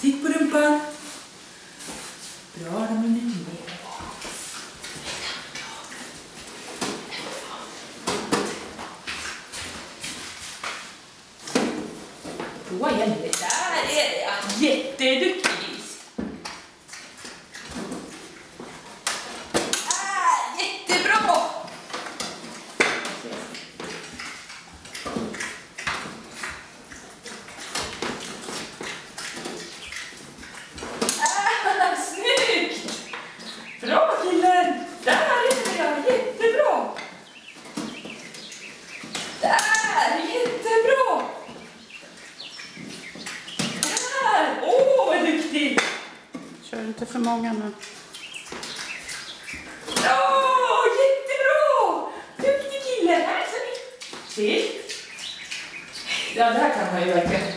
Sitt på rumpan. Bra, de är lite mer. Då gäller det. Där är det. Jätteduktig. Jättebra. Snyggt. Bra killen. Där är det. Jättebra. Där. Jättebra. Vad duktig! Kör inte för många nu. Ja, jättebra! Duktig kille! Här ser ni. Se. Ja, det här kan man ju verkligen.